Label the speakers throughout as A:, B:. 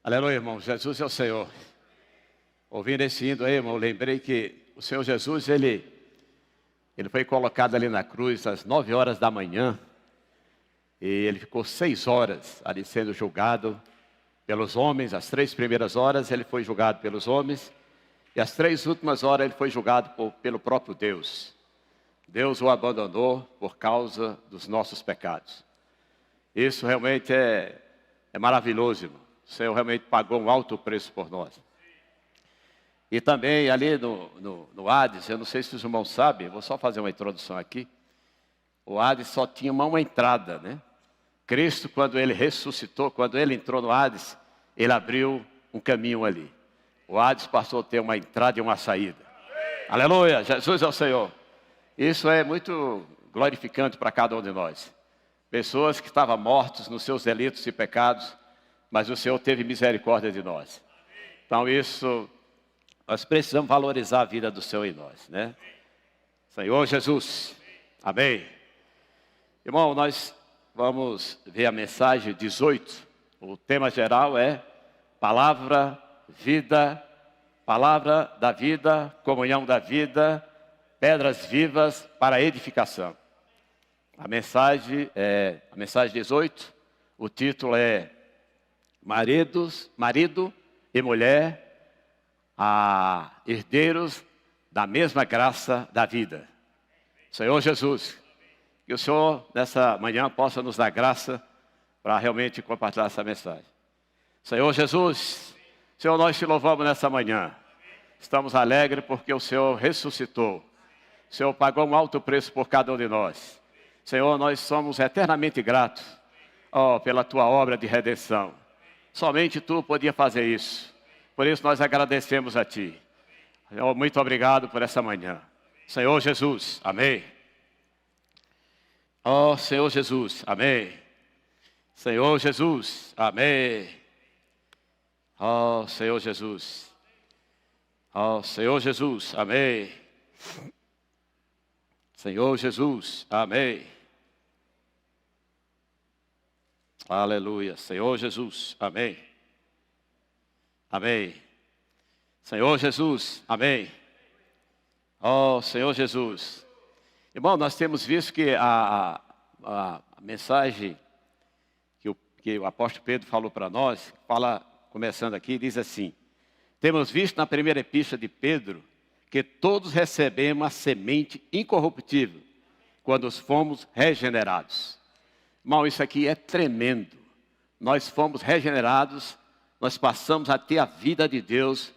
A: Aleluia, irmão. Jesus é o Senhor. Ouvindo esse hino aí, irmão, lembrei que o Senhor Jesus, ele foi colocado ali na cruz às 9 horas da manhã. E ele ficou 6 horas ali sendo julgado pelos homens. As 3 primeiras horas ele foi julgado pelos homens. E as 3 últimas horas ele foi julgado pelo próprio Deus. Deus o abandonou por causa dos nossos pecados. Isso realmente é maravilhoso, irmão. O Senhor realmente pagou um alto preço por nós. E também ali no Hades, eu não sei se os irmãos sabem, vou só fazer uma introdução aqui. O Hades só tinha uma entrada, né? Cristo, quando ele ressuscitou, quando ele entrou no Hades, ele abriu um caminho ali. O Hades passou a ter uma entrada e uma saída. Aleluia, Jesus é o Senhor. Isso é muito glorificante para cada um de nós. Pessoas que estavam mortos nos seus delitos e pecados, mas o Senhor teve misericórdia de nós. Então isso, nós precisamos valorizar a vida do Senhor em nós, né? Senhor Jesus, amém. Irmão, nós vamos ver a mensagem 18. O tema geral é Palavra, Vida, Palavra da Vida, Comunhão da Vida, Pedras Vivas para a Edificação. A mensagem 18, o título é Marido e Mulher, herdeiros da mesma graça da vida. Senhor Jesus, que o Senhor nessa manhã possa nos dar graça para realmente compartilhar essa mensagem. Senhor Jesus, Senhor, nós te louvamos nessa manhã. Estamos alegres porque o Senhor ressuscitou. O Senhor pagou um alto preço por cada um de nós. Senhor, nós somos eternamente gratos, pela tua obra de redenção. Somente tu podia fazer isso. Por isso nós agradecemos a ti. Senhor, muito obrigado por essa manhã. Senhor Jesus, amém. Senhor Jesus, amém. Senhor Jesus, amém. Senhor Jesus. Senhor Jesus, amém. Senhor Jesus, amém. Aleluia. Senhor Jesus, amém. Amém. Senhor Jesus, amém. Senhor Jesus. Irmão, nós temos visto que a mensagem que o apóstolo Pedro falou para nós, começando aqui, diz assim: temos visto na primeira epístola de Pedro que todos recebemos a semente incorruptível quando fomos regenerados. Irmão, isso aqui é tremendo. Nós fomos regenerados, nós passamos a ter a vida de Deus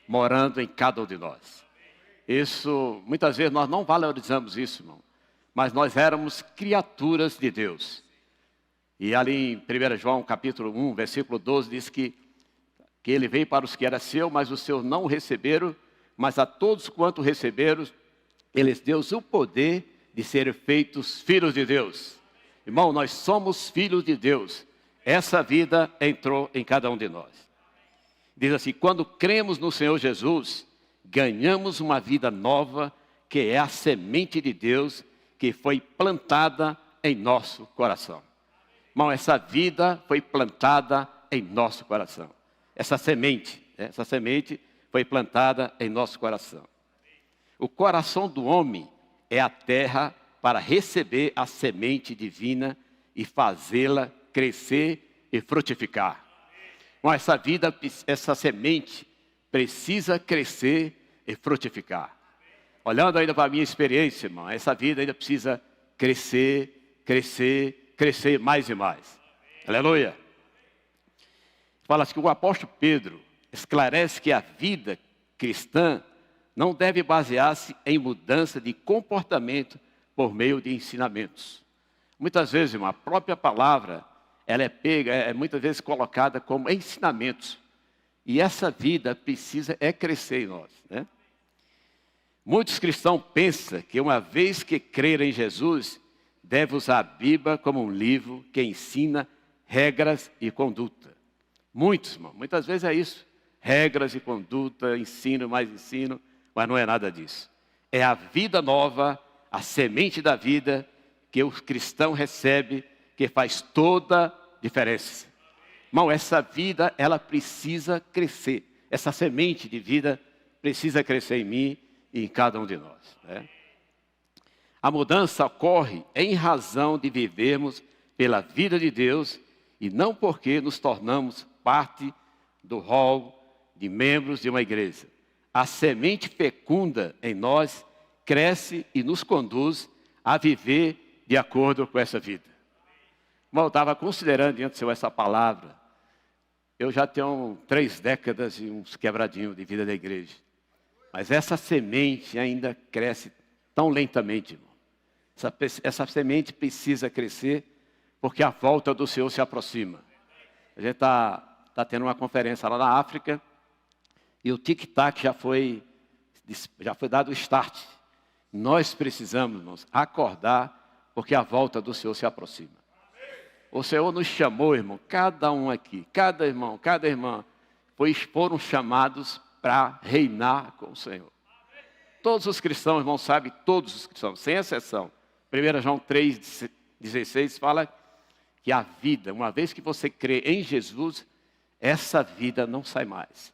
A: morando em cada um de nós. Isso, muitas vezes nós não valorizamos isso, irmão. Mas nós éramos criaturas de Deus. E ali em 1 João capítulo 1, versículo 12, diz que ele veio para os que eram seus, mas os seus não o receberam. Mas a todos quanto receberam, eles deu o poder de serem feitos filhos de Deus. Irmão, nós somos filhos de Deus. Essa vida entrou em cada um de nós. Diz assim: quando cremos no Senhor Jesus, ganhamos uma vida nova, que é a semente de Deus, que foi plantada em nosso coração. Irmão, essa vida foi plantada em nosso coração. Essa semente foi plantada em nosso coração. O coração do homem é a terra para receber a semente divina e fazê-la crescer e frutificar. Mas essa semente precisa crescer e frutificar. Olhando ainda para a minha experiência, irmão, essa vida ainda precisa crescer mais e mais. Aleluia. Fala-se que o apóstolo Pedro esclarece que a vida cristã não deve basear-se em mudança de comportamento por meio de ensinamentos. Muitas vezes, irmão, a própria palavra, ela é muitas vezes colocada como ensinamentos. E essa vida precisa crescer em nós, né? Muitos cristãos pensam que uma vez que creram em Jesus, deve usar a Bíblia como um livro que ensina regras e conduta. Muitos, irmão, muitas vezes é isso. Regras e conduta, ensino, mais ensino, mas não é nada disso. É a vida nova, a semente da vida que o cristão recebe, que faz toda a diferença. Irmão, essa vida, ela precisa crescer. Essa semente de vida precisa crescer em mim e em cada um de nós, né? A mudança ocorre em razão de vivermos pela vida de Deus e não porque nos tornamos parte do rol de membros de uma igreja. A semente fecunda em nós cresce e nos conduz a viver de acordo com essa vida. Irmão, eu estava considerando diante do Senhor essa palavra. Eu já tenho 3 décadas e uns quebradinhos de vida da igreja. Mas essa semente ainda cresce tão lentamente, irmão. Essa semente precisa crescer porque a volta do Senhor se aproxima. A gente está tendo uma conferência lá na África e o tic-tac já foi dado o start. Nós precisamos, irmãos, acordar porque a volta do Senhor se aproxima. O Senhor nos chamou, irmão, cada um aqui, cada irmão, cada irmã, foram chamados para reinar com o Senhor. Todos os cristãos, irmão, sabem, todos os cristãos, sem exceção. 1 João 3,16 fala que a vida, uma vez que você crê em Jesus, essa vida não sai mais.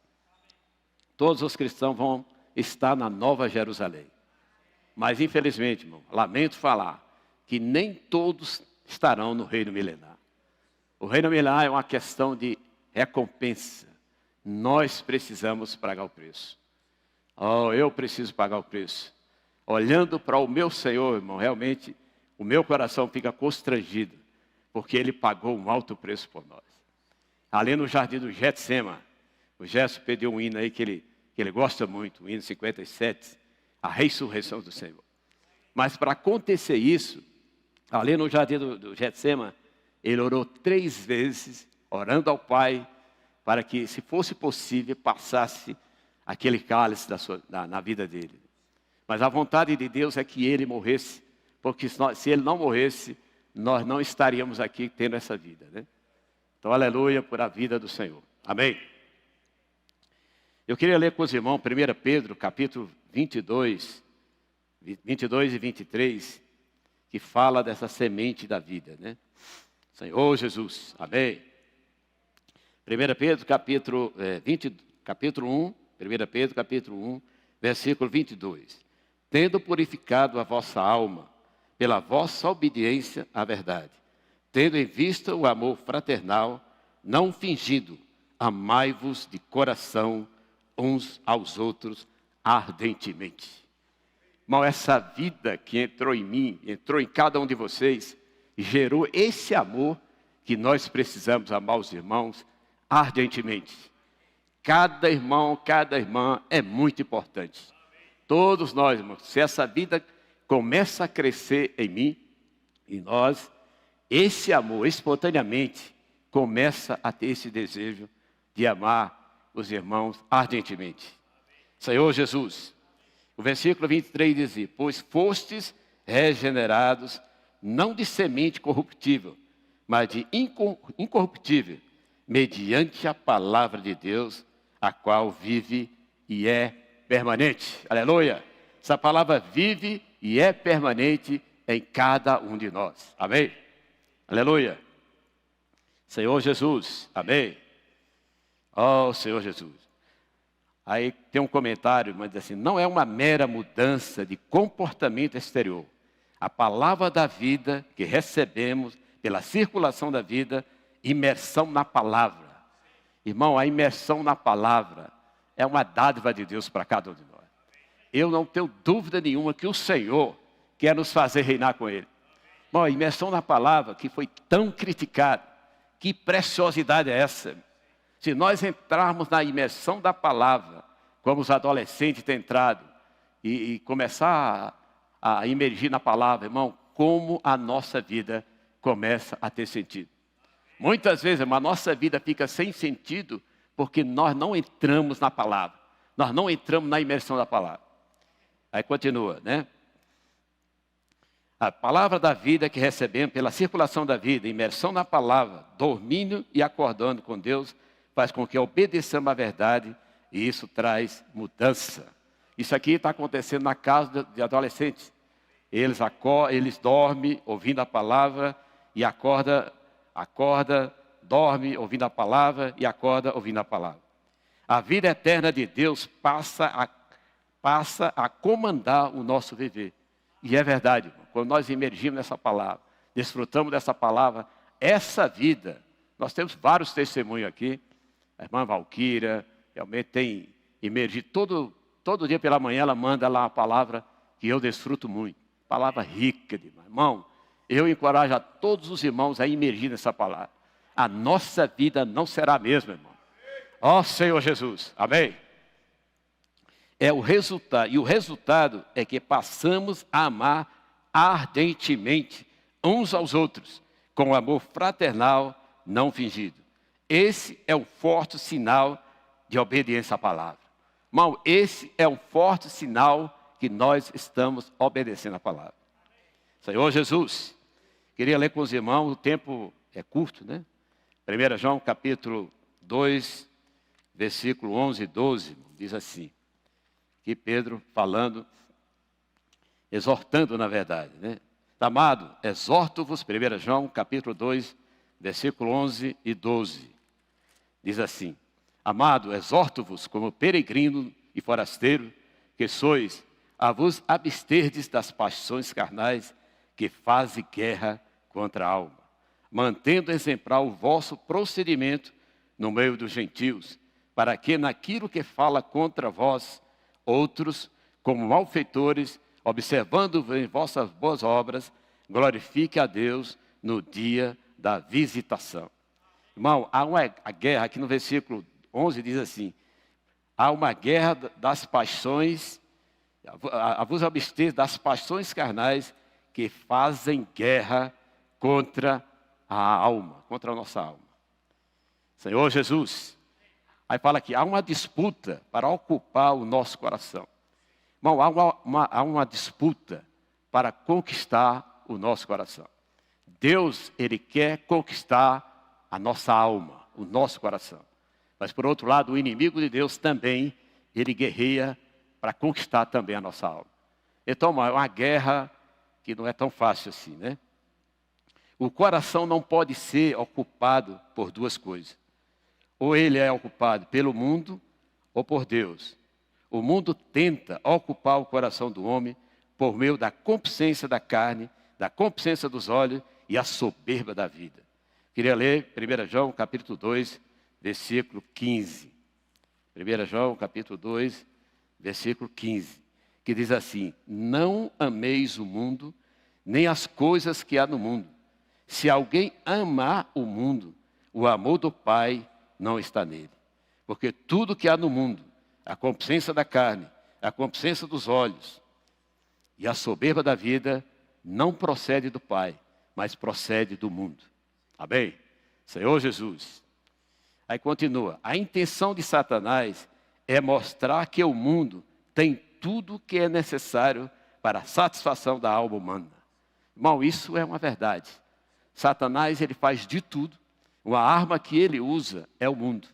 A: Todos os cristãos vão estar na Nova Jerusalém. Mas, infelizmente, irmão, lamento falar que nem todos estarão no reino milenar. O reino milenar é uma questão de recompensa. Nós precisamos pagar o preço. Oh, eu preciso pagar o preço. Olhando para o meu Senhor, irmão, realmente o meu coração fica constrangido, porque Ele pagou um alto preço por nós. Ali no jardim do Getsema, o Gerson pediu um hino aí que ele gosta muito, o hino 57, a ressurreição do Senhor. Mas para acontecer isso, ali no jardim do Getsema, ele orou 3 vezes, orando ao Pai, para que, se fosse possível, passasse aquele cálice na vida dele. Mas a vontade de Deus é que ele morresse, porque se ele não morresse, nós não estaríamos aqui tendo essa vida, né? Então, aleluia por a vida do Senhor. Amém? Eu queria ler com os irmãos 1 Pedro, capítulo 22 e 23, que fala dessa semente da vida, né? Senhor Jesus, amém. 1 Pedro, capítulo 1, 1 Pedro, capítulo 1, versículo 22. Tendo purificado a vossa alma pela vossa obediência à verdade, tendo em vista o amor fraternal, não fingido, amai-vos de coração uns aos outros ardentemente. Irmão, essa vida que entrou em mim, entrou em cada um de vocês, gerou esse amor que nós precisamos amar os irmãos ardentemente. Cada irmão, cada irmã é muito importante. Todos nós, irmãos, se essa vida começa a crescer em mim, em nós, esse amor espontaneamente começa a ter esse desejo de amar os irmãos ardentemente. Senhor Jesus, o versículo 23 diz: pois fostes regenerados, não de semente corruptível, mas de incorruptível, mediante a palavra de Deus, a qual vive e é permanente. Aleluia! Essa palavra vive e é permanente em cada um de nós. Amém? Aleluia! Senhor Jesus, amém? Oh, Senhor Jesus. Aí tem um comentário, mas diz assim: não é uma mera mudança de comportamento exterior. A palavra da vida que recebemos pela circulação da vida, imersão na palavra. Irmão, a imersão na palavra é uma dádiva de Deus para cada um de nós. Eu não tenho dúvida nenhuma que o Senhor quer nos fazer reinar com Ele. Irmão, a imersão na palavra que foi tão criticada, que preciosidade é essa? Se nós entrarmos na imersão da palavra, como os adolescentes têm entrado, e começar a imergir na palavra, irmão, como a nossa vida começa a ter sentido. Muitas vezes, irmão, a nossa vida fica sem sentido porque nós não entramos na palavra. Nós não entramos na imersão da palavra. Aí continua, né? A palavra da vida que recebemos pela circulação da vida, imersão na palavra, dormindo e acordando com Deus, faz com que obedeçamos à verdade e isso traz mudança. Isso aqui está acontecendo na casa de adolescentes. Eles dormem ouvindo a palavra e acorda dorme ouvindo a palavra e acorda ouvindo a palavra. A vida eterna de Deus passa a comandar o nosso viver. E é verdade, irmão, quando nós emergimos nessa palavra, desfrutamos dessa palavra, essa vida, nós temos vários testemunhos aqui. A irmã Valquíria realmente tem emergido todo dia pela manhã, ela manda lá uma palavra que eu desfruto muito. Palavra rica demais. Irmão, eu encorajo a todos os irmãos a emergir nessa palavra. A nossa vida não será a mesma, irmão. Ó Senhor Jesus, amém? É o resultado, e o resultado é que passamos a amar ardentemente uns aos outros, com amor fraternal não fingido. Esse é um forte sinal de obediência à palavra. Irmão, esse é um forte sinal que nós estamos obedecendo à palavra. Senhor Jesus, queria ler com os irmãos, o tempo é curto, né? 1 João capítulo 2, versículo 11 e 12, diz assim. Aqui Pedro falando, exortando na verdade, né? Amado, exorto-vos, 1 João capítulo 2, versículo 11 e 12. Diz assim, amado, exorto-vos como peregrino e forasteiro, que sois, a vos absterdes das paixões carnais que fazem guerra contra a alma, mantendo exemplar o vosso procedimento no meio dos gentios, para que naquilo que fala contra vós, outros, como malfeitores, observando em vossas boas obras, glorifique a Deus no dia da visitação. Irmão, há uma guerra, aqui no versículo 11 diz assim, há uma guerra das paixões, a vos abster das paixões carnais que fazem guerra contra a alma, contra a nossa alma. Senhor Jesus, aí fala que há uma disputa para ocupar o nosso coração. Irmão, há uma disputa para conquistar o nosso coração. Deus, Ele quer conquistar a nossa alma, o nosso coração. Mas, por outro lado, o inimigo de Deus também, ele guerreia para conquistar também a nossa alma. Então, é uma guerra que não é tão fácil assim, né? O coração não pode ser ocupado por duas coisas. Ou ele é ocupado pelo mundo ou por Deus. O mundo tenta ocupar o coração do homem por meio da concupiscência da carne, da concupiscência dos olhos e a soberba da vida. Queria ler 1 João capítulo 2, versículo 15. 1 João capítulo 2, versículo 15. Que diz assim, não ameis o mundo, nem as coisas que há no mundo. Se alguém amar o mundo, o amor do Pai não está nele. Porque tudo que há no mundo, a concupiscência da carne, a concupiscência dos olhos e a soberba da vida, não procede do Pai, mas procede do mundo. Amém? Senhor Jesus. Aí continua, a intenção de Satanás é mostrar que o mundo tem tudo o que é necessário para a satisfação da alma humana. Irmão, isso é uma verdade. Satanás, ele faz de tudo. Uma arma que ele usa é o mundo.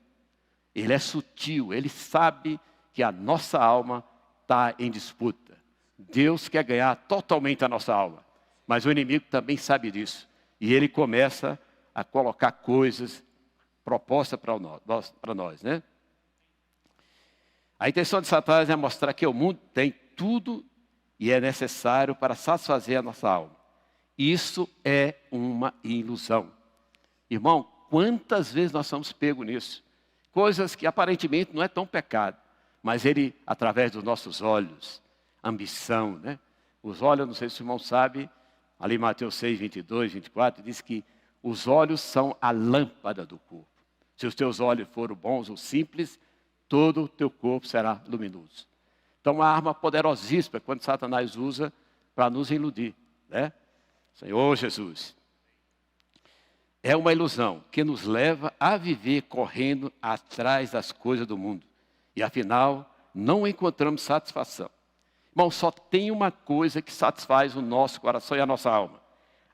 A: Ele é sutil, ele sabe que a nossa alma está em disputa. Deus quer ganhar totalmente a nossa alma, mas o inimigo também sabe disso. E ele começa a colocar coisas propostas para nós, né? A intenção de Satanás é mostrar que o mundo tem tudo e é necessário para satisfazer a nossa alma. Isso é uma ilusão. Irmão, quantas vezes nós somos pegos nisso? Coisas que aparentemente não é tão pecado, mas ele, através dos nossos olhos, ambição, né? Os olhos, não sei se o irmão sabe, ali em Mateus 6, 22, 24, diz que os olhos são a lâmpada do corpo. Se os teus olhos forem bons ou simples, todo o teu corpo será luminoso. Então, uma arma poderosíssima quando Satanás usa para nos iludir, né? Senhor Jesus. É uma ilusão que nos leva a viver correndo atrás das coisas do mundo. E afinal, não encontramos satisfação. Irmão, só tem uma coisa que satisfaz o nosso coração e a nossa alma.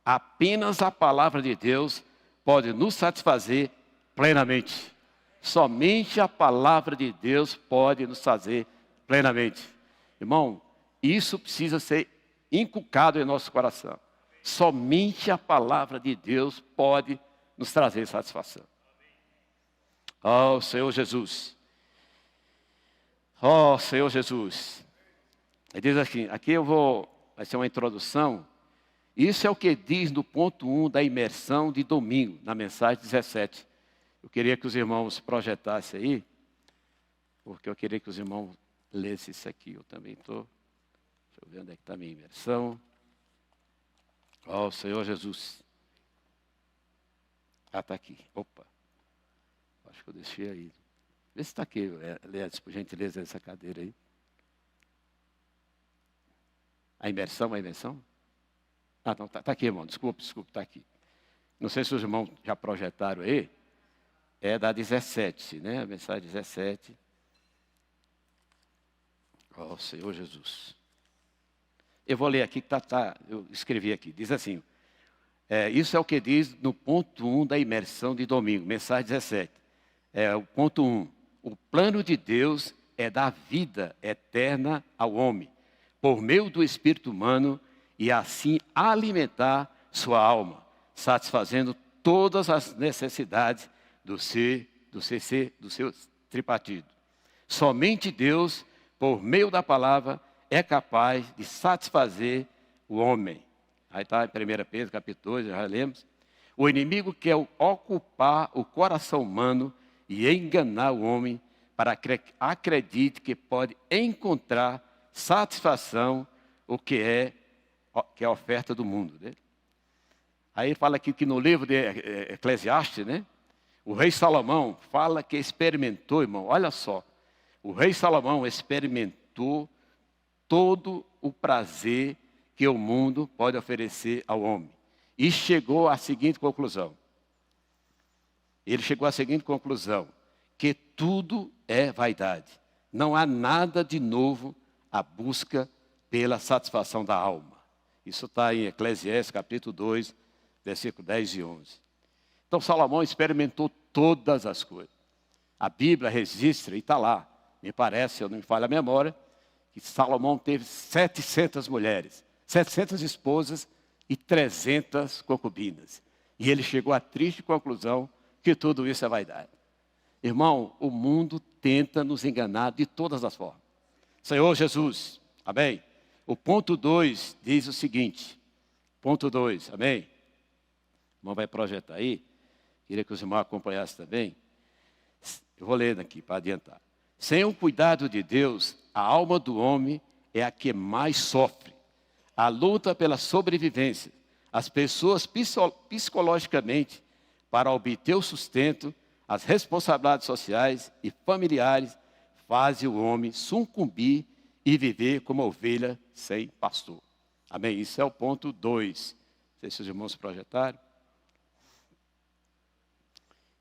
A: Apenas a palavra de Deus pode nos satisfazer plenamente. Somente a palavra de Deus pode nos fazer plenamente. Irmão, isso precisa ser inculcado em nosso coração. Somente a palavra de Deus pode nos trazer satisfação. Oh, Senhor Jesus. Oh, Senhor Jesus. Ele diz assim, vai ser uma introdução. Isso é o que diz no ponto 1 da imersão de domingo, na mensagem 17. Eu queria que os irmãos projetassem aí, porque eu queria que os irmãos lessem isso aqui. Eu também estou. Deixa eu ver onde é que está a minha imersão. Oh, Senhor Jesus. Ah, está aqui. Opa. Acho que eu deixei aí. Vê se está aqui, Leandro, por gentileza, essa cadeira aí. A imersão? Ah, não, está aqui, irmão. Desculpe, está aqui. Não sei se os irmãos já projetaram aí. É da 17, né? A mensagem 17. Oh, Senhor Jesus. Eu vou ler aqui, eu escrevi aqui. Diz assim, isso é o que diz no ponto 1 da imersão de domingo, mensagem 17. O ponto 1. O plano de Deus é dar vida eterna ao homem, por meio do espírito humano, e assim alimentar sua alma, satisfazendo todas as necessidades do seu tripartido. Somente Deus, por meio da palavra, é capaz de satisfazer o homem. Aí está em 1 Pedro, capítulo 2, já lemos. O inimigo quer ocupar o coração humano e enganar o homem para que acredite que pode encontrar satisfação, o que é a oferta do mundo. Né? Aí ele fala aqui que no livro de Eclesiastes, né? O rei Salomão fala que experimentou, irmão, olha só. O rei Salomão experimentou todo o prazer que o mundo pode oferecer ao homem. E chegou à seguinte conclusão. Ele chegou à seguinte conclusão, que tudo é vaidade. Não há nada de novo à busca pela satisfação da alma. Isso está em Eclesiastes, capítulo 2, versículo 10 e 11. Então, Salomão experimentou todas as coisas. A Bíblia registra, e está lá, me parece, se eu não me falho a memória, que Salomão teve 700 mulheres, 700 esposas e 300 concubinas. E ele chegou à triste conclusão que tudo isso é vaidade. Irmão, o mundo tenta nos enganar de todas as formas. Senhor Jesus, amém? O ponto 2 diz o seguinte, ponto 2, amém? O irmão vai projetar aí, queria que os irmãos acompanhassem também. Eu vou ler aqui para adiantar. Sem o cuidado de Deus, a alma do homem é a que mais sofre. A luta pela sobrevivência. As pessoas psicologicamente, para obter o sustento, as responsabilidades sociais e familiares, fazem o homem sucumbir e viver como ovelha sem pastor. Amém? Isso é o ponto 2. Não sei se os irmãos projetaram.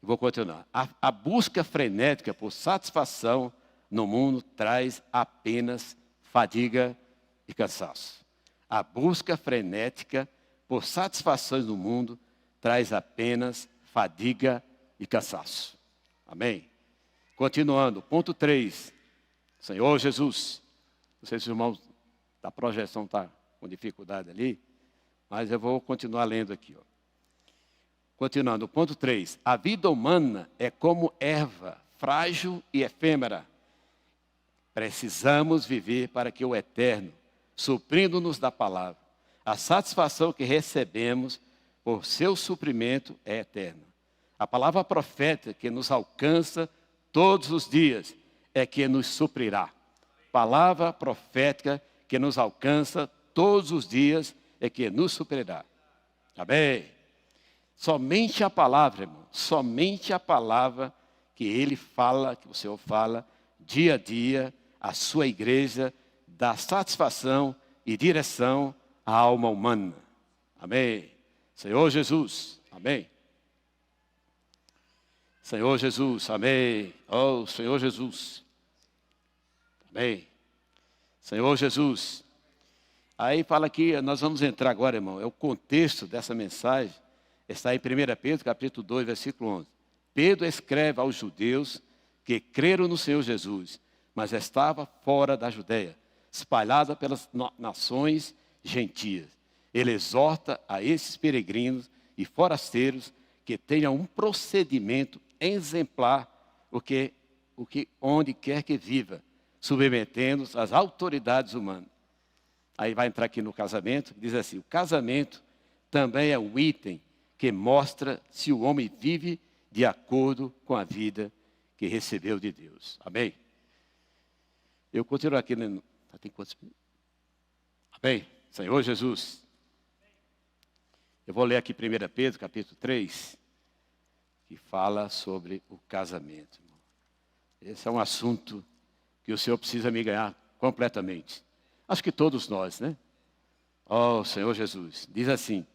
A: Vou continuar. A busca frenética por satisfação no mundo traz apenas fadiga e cansaço. A busca frenética por satisfações no mundo traz apenas fadiga e cansaço. Amém? Continuando, ponto 3. Senhor Jesus. Não sei se os irmãos da projeção estão com dificuldade ali, mas eu vou continuar lendo aqui. Ó. Continuando, ponto 3. A vida humana é como erva, frágil e efêmera. Precisamos viver para que o eterno, suprindo-nos da palavra, a satisfação que recebemos por seu suprimento é eterna. A palavra profética que nos alcança todos os dias é que nos suprirá. Palavra profética que nos alcança todos os dias é que nos suprirá. Amém? Somente a palavra, irmão, somente a palavra que ele fala, que o Senhor fala, dia a dia, a sua igreja, dá satisfação e direção à alma humana. Amém. Senhor Jesus, amém. Senhor Jesus, amém. Oh, Senhor Jesus. Amém. Senhor Jesus. Aí fala que nós vamos entrar agora, irmão, é o contexto dessa mensagem. Está em 1 Pedro, capítulo 2, versículo 11. Pedro escreve aos judeus que creram no Senhor Jesus, mas estava fora da Judeia, espalhada pelas nações gentias. Ele exorta a esses peregrinos e forasteiros que tenha um procedimento exemplar, onde quer que viva, submetendo-se às autoridades humanas. Aí vai entrar aqui no casamento, diz assim: o casamento também é um item que mostra se o homem vive de acordo com a vida que recebeu de Deus. Amém? Eu continuo aqui, tem quantos minutos? Amém? Senhor Jesus. Eu vou ler aqui 1 Pedro, capítulo 3, que fala sobre o casamento. Esse é um assunto que o Senhor precisa me ganhar completamente. Acho que todos nós, né? Oh, Senhor Jesus. Diz assim: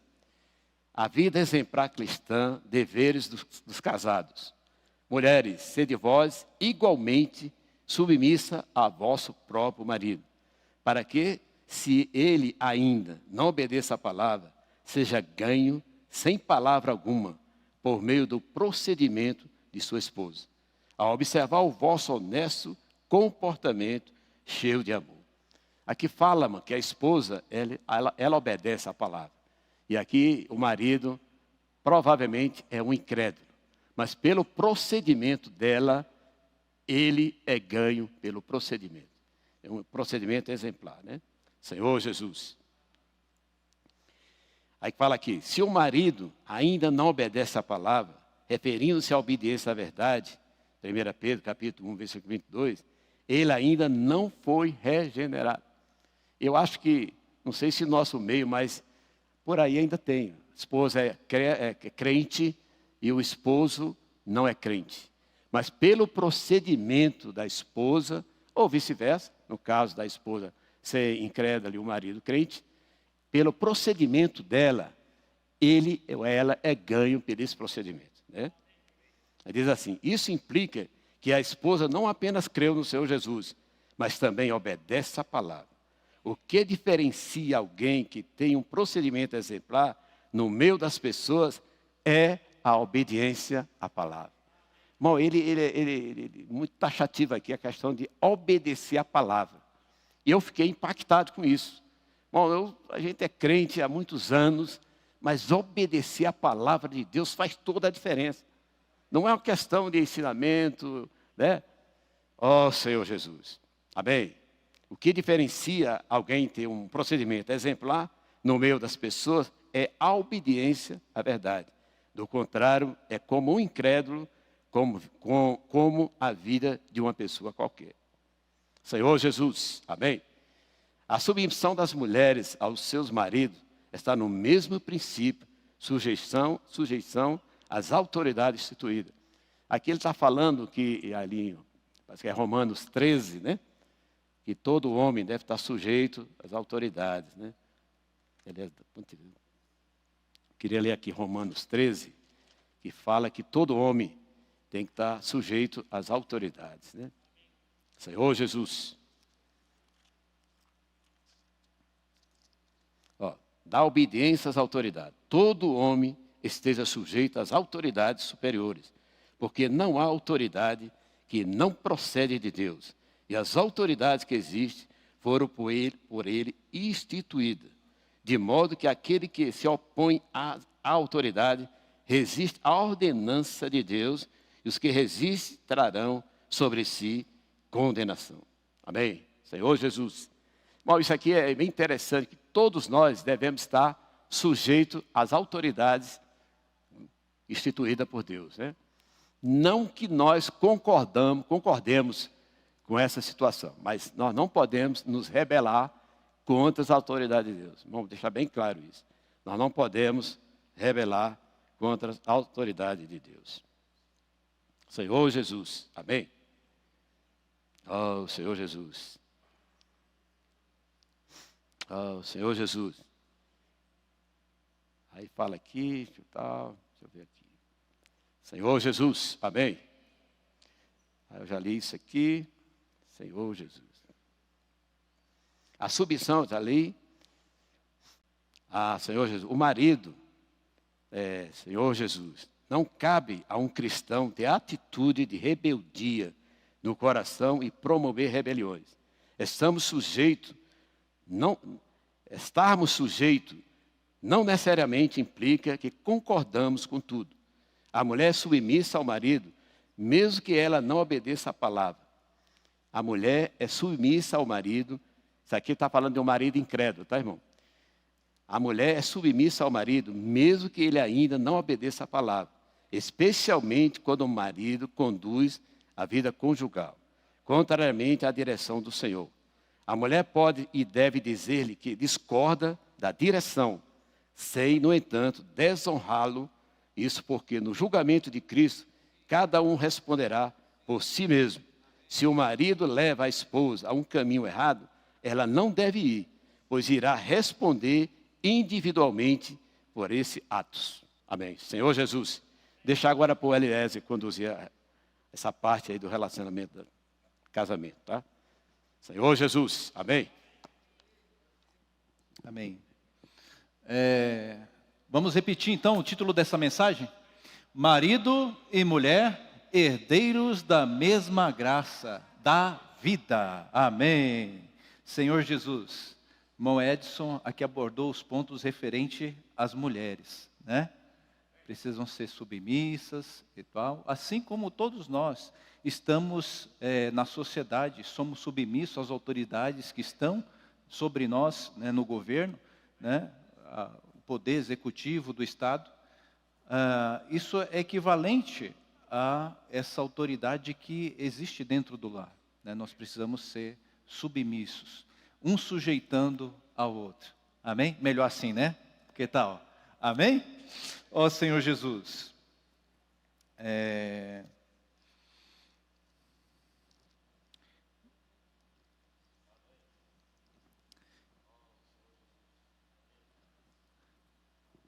A: a vida exemplar cristã, deveres dos casados. Mulheres, sede vós igualmente submissa a vosso próprio marido, para que, se ele ainda não obedeça a palavra, seja ganho sem palavra alguma, por meio do procedimento de sua esposa, a observar o vosso honesto comportamento cheio de amor. Aqui fala, mano, que a esposa, ela obedece à palavra. E aqui o marido provavelmente é um incrédulo. Mas pelo procedimento dela, ele é ganho pelo procedimento. É um procedimento exemplar, né? Senhor Jesus. Aí fala aqui: se o marido ainda não obedece à palavra, referindo-se à obediência à verdade, 1 Pedro, capítulo 1, versículo 22, ele ainda não foi regenerado. Eu acho que, não sei se no nosso meio, mas por aí ainda tem. A esposa é crente e o esposo não é crente. Mas pelo procedimento da esposa, ou vice-versa, no caso da esposa ser incrédula e o marido crente, pelo procedimento dela, ele ou ela é ganho por esse procedimento, né? Ele diz assim: isso implica que a esposa não apenas creu no Senhor Jesus, mas também obedece à palavra. O que diferencia alguém que tem um procedimento exemplar no meio das pessoas é a obediência à palavra. Bom, ele muito taxativo aqui a questão de obedecer à palavra. E eu fiquei impactado com isso. Bom, a gente é crente há muitos anos, mas obedecer à palavra de Deus faz toda a diferença. Não é uma questão de ensinamento, né? Ó Senhor Jesus. Amém? O que diferencia alguém ter um procedimento exemplar no meio das pessoas é a obediência à verdade. Do contrário, é como um incrédulo, como a vida de uma pessoa qualquer. Senhor Jesus. Amém? A submissão das mulheres aos seus maridos está no mesmo princípio, sujeição às autoridades instituídas. Aqui ele está falando que, ali, parece que é Romanos 13, né? Que todo homem deve estar sujeito às autoridades, né? Queria ler aqui Romanos 13, que fala que todo homem tem que estar sujeito às autoridades, né? Senhor Jesus. Dá obediência às autoridades. Todo homem esteja sujeito às autoridades superiores, porque não há autoridade que não procede de Deus. E as autoridades que existem foram por ele instituídas, de modo que aquele que se opõe à autoridade resiste à ordenança de Deus, e os que resistem trarão sobre si condenação. Amém? Senhor Jesus. Bom, isso aqui é bem interessante, que todos nós devemos estar sujeitos às autoridades instituídas por Deus, né? Não que nós concordemos com essa situação, mas nós não podemos nos rebelar contra as autoridades de Deus. Vamos deixar bem claro isso. Nós não podemos rebelar contra as autoridades de Deus. Senhor Jesus. Amém? Oh, Senhor Jesus. Oh, Senhor Jesus. Aí fala aqui, deixa eu ver aqui. Senhor Jesus, amém. Aí eu já li isso aqui. Senhor Jesus. A submissão, já li. Senhor Jesus. O marido, Senhor Jesus. Não cabe a um cristão ter atitude de rebeldia no coração e promover rebeliões. Estarmos sujeitos não necessariamente implica que concordamos com tudo. A mulher é submissa ao marido, mesmo que ela não obedeça a palavra. A mulher é submissa ao marido. Isso aqui está falando de um marido incrédulo, tá, irmão? A mulher é submissa ao marido, mesmo que ele ainda não obedeça a palavra. Especialmente quando o marido conduz a vida conjugal, contrariamente à direção do Senhor. A mulher pode e deve dizer-lhe que discorda da direção, sem, no entanto, desonrá-lo. Isso porque no julgamento de Cristo, cada um responderá por si mesmo. Se o marido leva a esposa a um caminho errado, ela não deve ir, pois irá responder individualmente por esse ato. Amém. Senhor Jesus, deixa agora para o Eliezer conduzir essa parte aí do relacionamento, do casamento, tá? Senhor Jesus, amém.
B: Amém. Vamos repetir então o título dessa mensagem? Marido e mulher, herdeiros da mesma graça, da vida. Amém. Senhor Jesus, irmão Edson aqui abordou os pontos referentes às mulheres, né? Precisam ser submissas e tal, assim como todos nós estamos na sociedade, somos submissos às autoridades que estão sobre nós, né, no governo, né, o poder executivo do Estado. Isso é equivalente a essa autoridade que existe dentro do lar, né? Nós precisamos ser submissos, um sujeitando ao outro. Amém? Melhor assim, né? Que tal? Amém? Ó Senhor Jesus.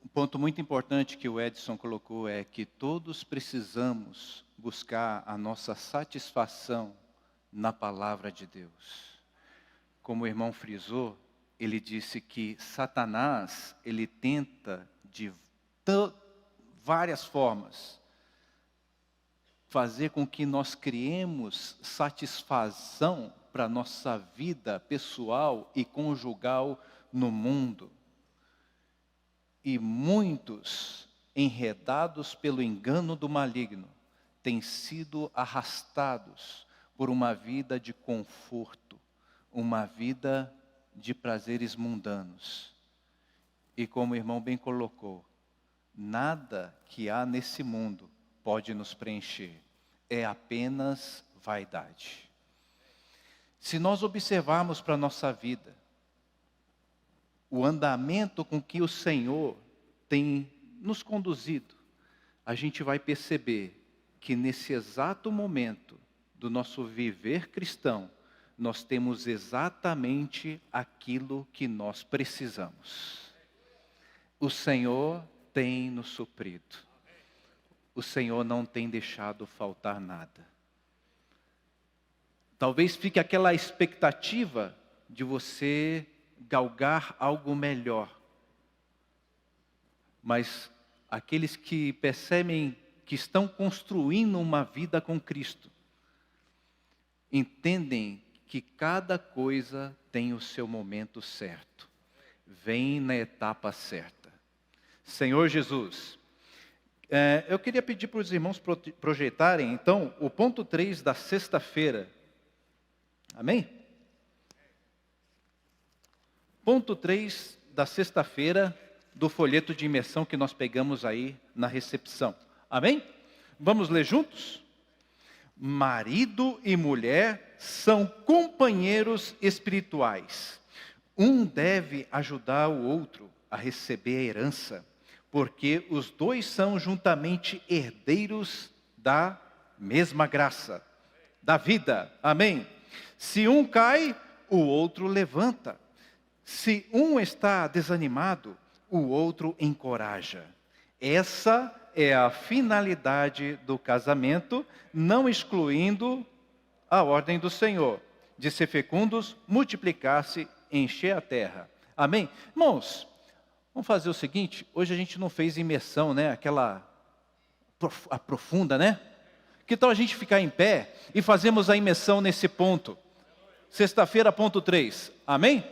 B: Um ponto muito importante que o Edson colocou é que todos precisamos buscar a nossa satisfação na palavra de Deus. Como o irmão frisou, ele disse que Satanás, ele tenta de várias formas fazer com que nós criemos satisfação para a nossa vida pessoal e conjugal no mundo. E muitos, enredados pelo engano do maligno, têm sido arrastados por uma vida de conforto, uma vida de prazeres mundanos. E como o irmão bem colocou, nada que há nesse mundo pode nos preencher, é apenas vaidade. Se nós observarmos para a nossa vida, o andamento com que o Senhor tem nos conduzido, a gente vai perceber que nesse exato momento do nosso viver cristão, nós temos exatamente aquilo que nós precisamos. O Senhor tem nos suprido. O Senhor não tem deixado faltar nada. Talvez fique aquela expectativa de você galgar algo melhor. Mas aqueles que percebem que estão construindo uma vida com Cristo, entendem que cada coisa tem o seu momento certo. Vem na etapa certa. Senhor Jesus, eu queria pedir para os irmãos projetarem, então, o ponto 3 da sexta-feira. Amém? Ponto 3 da sexta-feira do folheto de imersão que nós pegamos aí na recepção. Amém? Vamos ler juntos? Marido e mulher são companheiros espirituais. Um deve ajudar o outro a receber a herança, porque os dois são juntamente herdeiros da mesma graça, da vida. Amém? Se um cai, o outro levanta. Se um está desanimado, o outro encoraja. Essa é a finalidade do casamento, não excluindo a ordem do Senhor, de ser fecundos, multiplicar-se, encher a terra. Amém? Irmãos, vamos fazer o seguinte, hoje a gente não fez imersão, né? Aquela aprofunda, né? Que tal a gente ficar em pé e fazemos a imersão nesse ponto? Sexta-feira, ponto 3. Amém?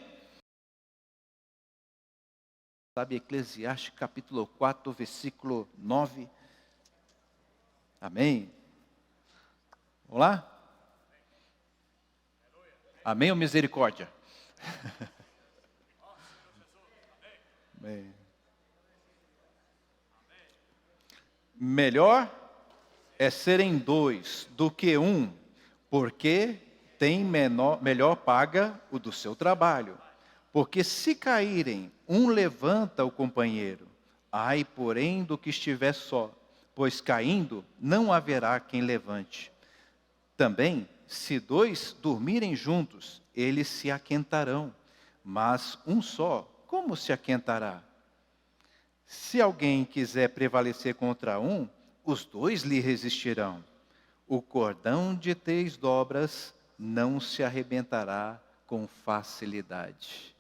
B: Sabe, Eclesiastes capítulo 4, versículo 9. Amém? Vamos lá? Amém ou misericórdia? Amém. Melhor é serem dois do que um, porque tem melhor paga o do seu trabalho. Porque se caírem, um levanta o companheiro. Ai, porém, do que estiver só, pois caindo, não haverá quem levante. Também, se dois dormirem juntos, eles se aquentarão. Mas um só, como se aquentará? Se alguém quiser prevalecer contra um, os dois lhe resistirão. O cordão de 3 dobras não se arrebentará com facilidade.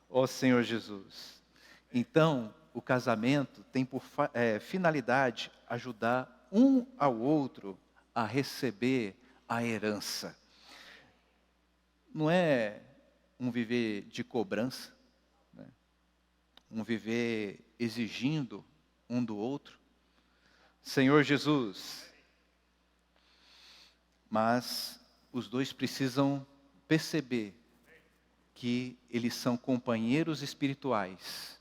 B: Ó Senhor Jesus. Então, o casamento tem por finalidade ajudar um ao outro a receber a herança. Não é um viver de cobrança, né? Um viver exigindo um do outro. Senhor Jesus. Mas os dois precisam perceber que eles são companheiros espirituais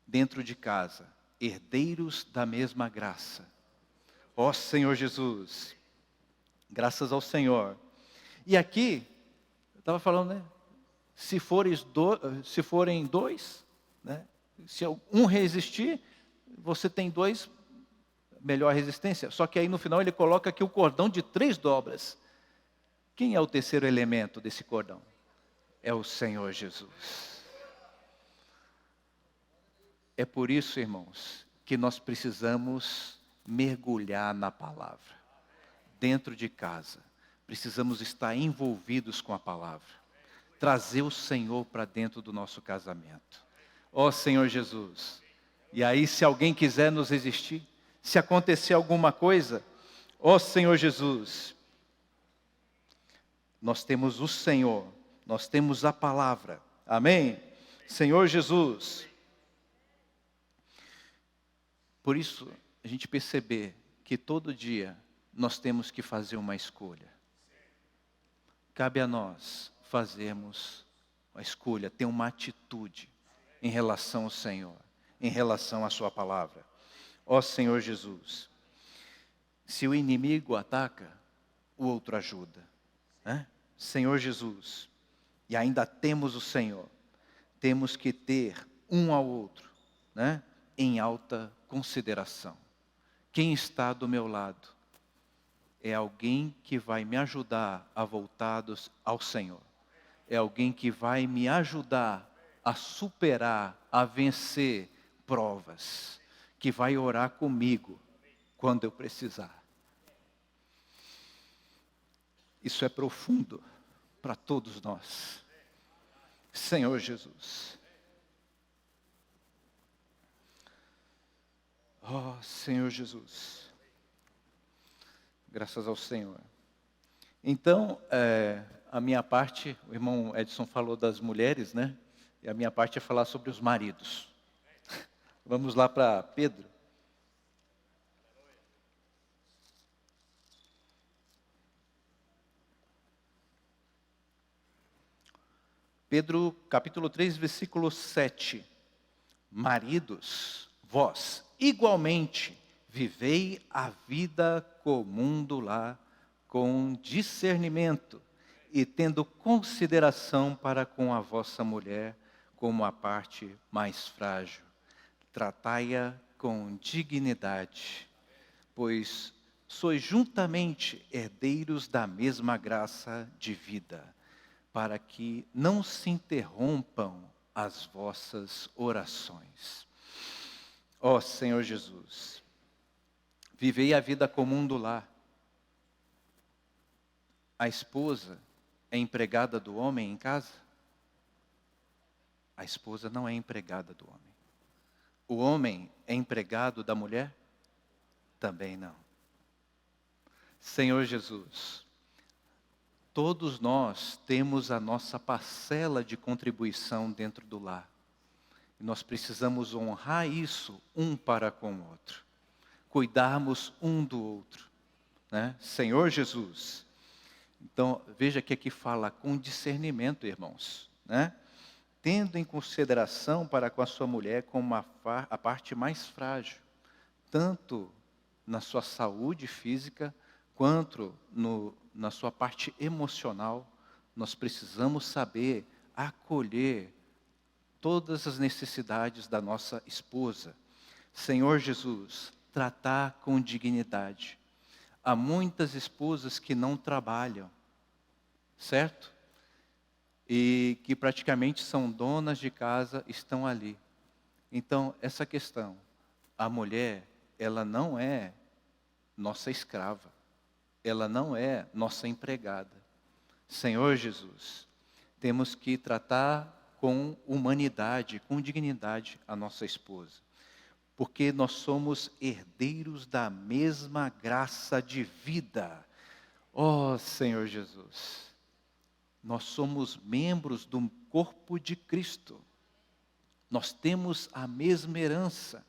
B: dentro de casa, herdeiros da mesma graça. Ó Senhor Jesus, graças ao Senhor. E aqui, eu estava falando, né? Se forem dois, né? Se um resistir, você tem dois, melhor resistência. Só que aí no final ele coloca aqui o cordão de 3 dobras. Quem é o terceiro elemento desse cordão? É o Senhor Jesus. É por isso, irmãos, que nós precisamos mergulhar na palavra. Dentro de casa, precisamos estar envolvidos com a palavra. Trazer o Senhor para dentro do nosso casamento. Ó Senhor Jesus. E aí, se alguém quiser nos resistir, se acontecer alguma coisa, ó Senhor Jesus, nós temos o Senhor, nós temos a palavra. Amém? Senhor Jesus. Por isso, a gente perceber que todo dia nós temos que fazer uma escolha. Cabe a nós fazermos uma escolha, ter uma atitude em relação ao Senhor, em relação à sua palavra. Ó Senhor Jesus, se o inimigo ataca, o outro ajuda, né? Senhor Jesus, e ainda temos o Senhor, temos que ter um ao outro, né? Em alta consideração. Quem está do meu lado é alguém que vai me ajudar a voltar ao Senhor. É alguém que vai me ajudar a superar, a vencer provas. Que vai orar comigo quando eu precisar. Isso é profundo para todos nós. Senhor Jesus. Oh, Senhor Jesus. Graças ao Senhor. Então, a minha parte, o irmão Edson falou das mulheres, né? E a minha parte é falar sobre os maridos. Vamos lá para Pedro. Pedro, capítulo 3, versículo 7. Maridos, vós, igualmente, vivei a vida comum do lar, com discernimento, e tendo consideração para com a vossa mulher, como a parte mais frágil. Tratai-a com dignidade, pois sois juntamente herdeiros da mesma graça de vida, para que não se interrompam as vossas orações. Ó Senhor Jesus, vivei a vida comum do lar. A esposa é empregada do homem em casa? A esposa não é empregada do homem. O homem é empregado da mulher? Também não. Senhor Jesus, todos nós temos a nossa parcela de contribuição dentro do lar. E nós precisamos honrar isso um para com o outro. cuidarmos um do outro, né? Senhor Jesus. Então, veja que aqui fala com discernimento, irmãos, né? Tendo em consideração para com a sua mulher como a parte mais frágil, tanto na sua saúde física, quanto na sua parte emocional. Nós precisamos saber acolher todas as necessidades da nossa esposa. Senhor Jesus, tratar com dignidade. Há muitas esposas que não trabalham, certo? E que praticamente são donas de casa, estão ali. Então, essa questão, a mulher, ela não é nossa escrava, ela não é nossa empregada. Senhor Jesus, temos que tratar com humanidade, com dignidade a nossa esposa, porque nós somos herdeiros da mesma graça de vida. Oh, Senhor Jesus, nós somos membros do corpo de Cristo. Nós temos a mesma herança.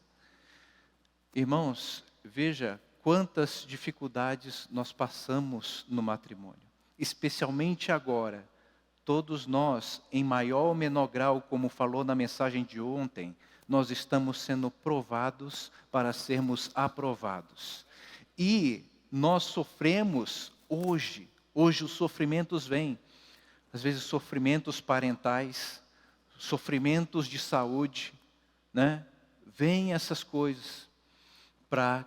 B: Irmãos, veja quantas dificuldades nós passamos no matrimônio. Especialmente agora, todos nós, em maior ou menor grau, como falou na mensagem de ontem, nós estamos sendo provados para sermos aprovados. E nós sofremos hoje os sofrimentos vêm. Às vezes sofrimentos parentais, sofrimentos de saúde, né? Vêm essas coisas para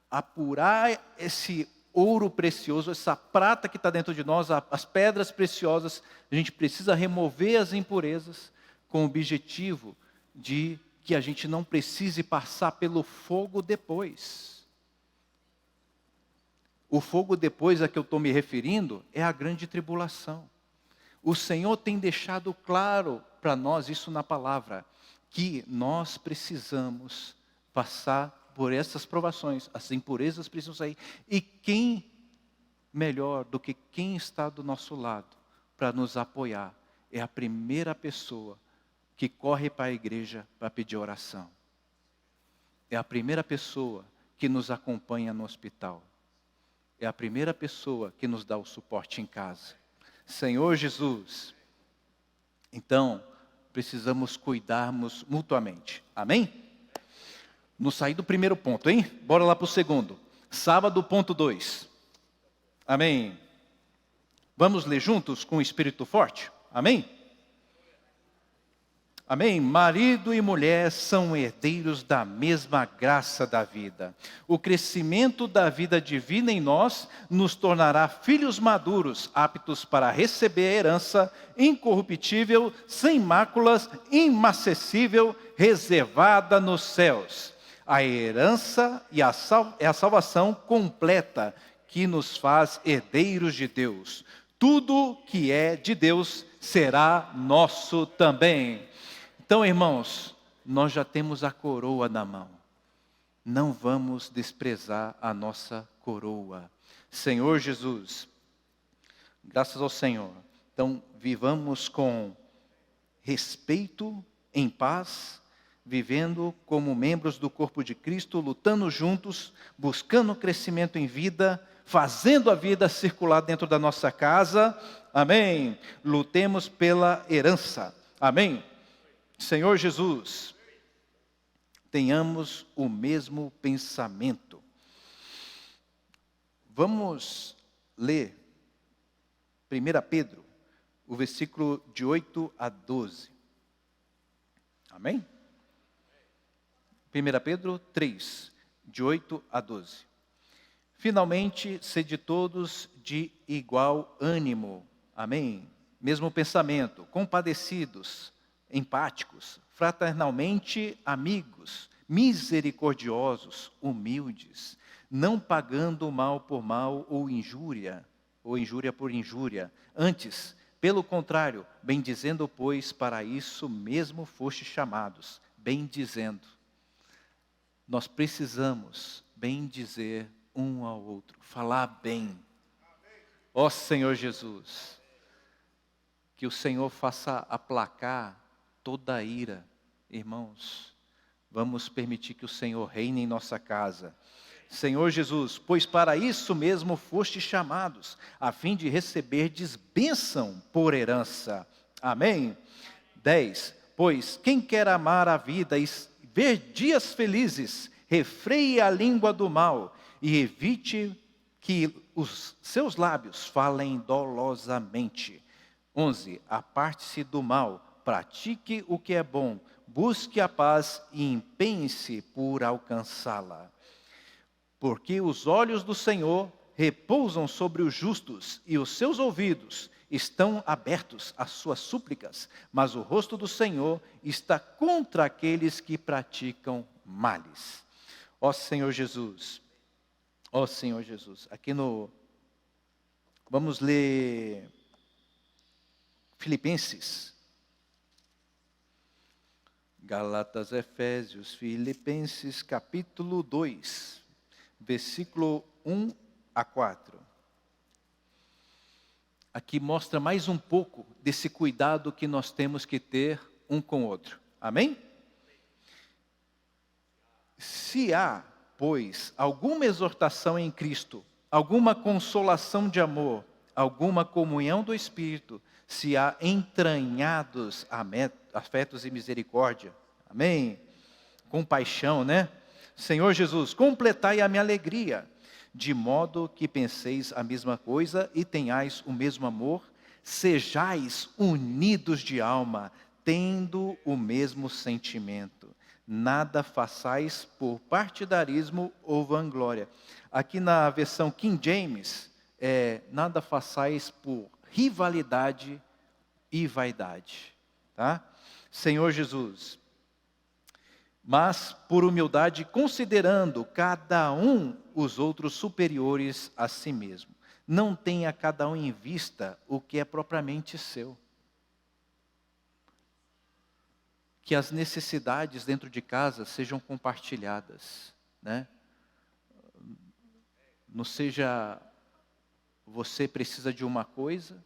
B: apurar esse ouro precioso, essa prata que está dentro de nós, as pedras preciosas. A gente precisa remover as impurezas com o objetivo de que a gente não precise passar pelo fogo depois. O fogo depois a que eu estou me referindo é a grande tribulação. O Senhor tem deixado claro para nós isso na palavra, que nós precisamos passar por essas provações, as impurezas precisam sair. E quem melhor do que quem está do nosso lado para nos apoiar? É a primeira pessoa que corre para a igreja para pedir oração. É a primeira pessoa que nos acompanha no hospital. É a primeira pessoa que nos dá o suporte em casa. Senhor Jesus, então, precisamos cuidarmos mutuamente. Amém? Não saí do primeiro ponto, hein? Bora lá para o segundo. Sábado, ponto 2. Amém? Vamos ler juntos com o espírito forte? Amém? Amém? Marido e mulher são herdeiros da mesma graça da vida. O crescimento da vida divina em nós nos tornará filhos maduros, aptos para receber a herança incorruptível, sem máculas, imacessível, reservada nos céus. A herança é a salvação completa que nos faz herdeiros de Deus. Tudo que é de Deus será nosso também. Então, irmãos, nós já temos a coroa na mão. Não vamos desprezar a nossa coroa. Senhor Jesus, graças ao Senhor. Então, vivamos com respeito, em paz, vivendo como membros do corpo de Cristo, lutando juntos, buscando crescimento em vida, fazendo a vida circular dentro da nossa casa. Amém. Lutemos pela herança. Amém. Senhor Jesus, tenhamos o mesmo pensamento. Vamos ler 1 Pedro, o versículo de 8 a 12. Amém? 1 Pedro 3, de 8 a 12. Finalmente, sede todos de igual ânimo. Amém? Mesmo pensamento, compadecidos, empáticos, fraternalmente amigos, misericordiosos, humildes, não pagando mal por mal ou injúria por injúria. Antes, pelo contrário, bendizendo, pois para isso mesmo foste chamados, bendizendo. Nós precisamos bendizer um ao outro, falar bem. Ó Senhor Jesus, que o Senhor faça aplacar toda a ira. Irmãos, vamos permitir que o Senhor reine em nossa casa. Senhor Jesus, pois para isso mesmo fostes chamados, a fim de receberdes bênção por herança. Amém? 10. Pois quem quer amar a vida e ver dias felizes, refreie a língua do mal e evite que os seus lábios falem dolosamente. 11. Aparte-se do mal, pratique o que é bom, busque a paz e empenhe-se por alcançá-la. Porque os olhos do Senhor repousam sobre os justos e os seus ouvidos estão abertos às suas súplicas, mas o rosto do Senhor está contra aqueles que praticam males. Ó Senhor Jesus, aqui vamos ler Filipenses, Gálatas, Efésios, Filipenses, capítulo 2, versículo 1 a 4. Aqui mostra mais um pouco desse cuidado que nós temos que ter um com o outro. Amém? Se há, pois, alguma exortação em Cristo, alguma consolação de amor, alguma comunhão do Espírito, se há entranhados afetos e misericórdia. Amém? Compaixão, né? Senhor Jesus, completai a minha alegria, de modo que penseis a mesma coisa e tenhais o mesmo amor, sejais unidos de alma, tendo o mesmo sentimento. Nada façais por partidarismo ou vanglória. Aqui na versão King James, nada façais por rivalidade e vaidade. Tá? Senhor Jesus, mas por humildade, considerando cada um os outros superiores a si mesmo. Não tenha cada um em vista o que é propriamente seu. Que as necessidades dentro de casa sejam compartilhadas, né? Não seja você precisa de uma coisa,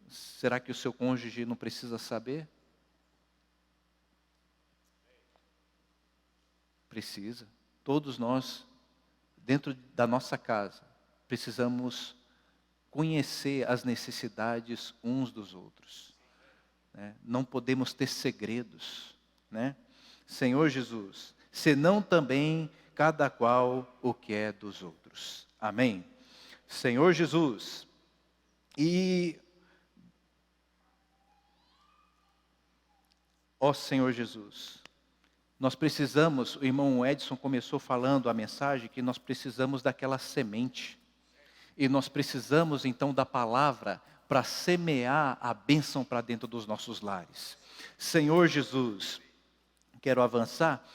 B: será que o seu cônjuge não precisa saber? Precisa. Todos nós, dentro da nossa casa, precisamos conhecer as necessidades uns dos outros. Né? Não podemos ter segredos. Né? Senhor Jesus, senão também cada qual o que é dos outros. Amém? Senhor Jesus, ó Senhor Jesus, nós precisamos, o irmão Edson começou falando a mensagem, que nós precisamos daquela semente. E nós precisamos então da palavra para semear a bênção para dentro dos nossos lares. Senhor Jesus, quero avançar,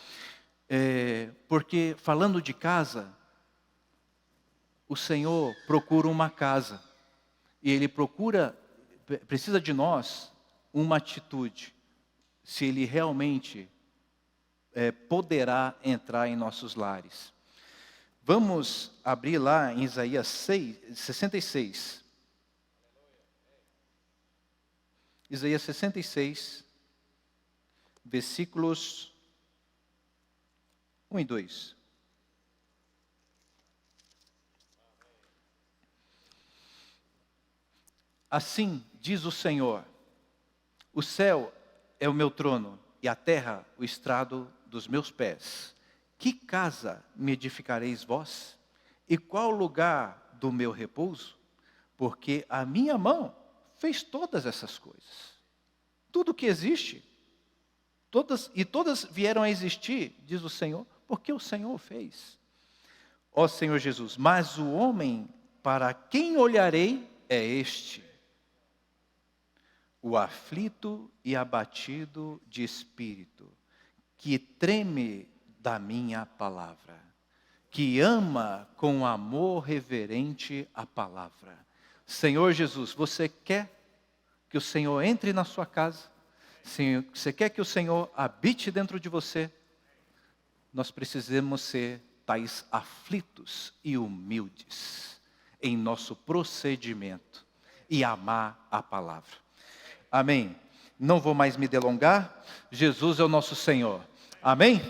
B: porque falando de casa, o Senhor procura uma casa. E Ele precisa de nós uma atitude. Se Ele realmente poderá entrar em nossos lares. Vamos abrir lá em Isaías 66. Isaías 66, versículos 1 e 2. Assim diz o Senhor, o céu é o meu trono e a terra o estrado dos meus pés. Que casa me edificareis vós? E qual lugar do meu repouso? Porque a minha mão fez todas essas coisas. Tudo que existe, todas vieram a existir, diz o Senhor, porque o Senhor fez. Ó Senhor Jesus, mas o homem para quem olharei é este, o aflito e abatido de espírito, que treme da minha palavra, que ama com amor reverente a palavra. Senhor Jesus, você quer que o Senhor entre na sua casa? Você quer que o Senhor habite dentro de você? Nós precisamos ser tais aflitos e humildes em nosso procedimento e amar a palavra. Amém. Não vou mais me delongar. Jesus é o nosso Senhor. Amém?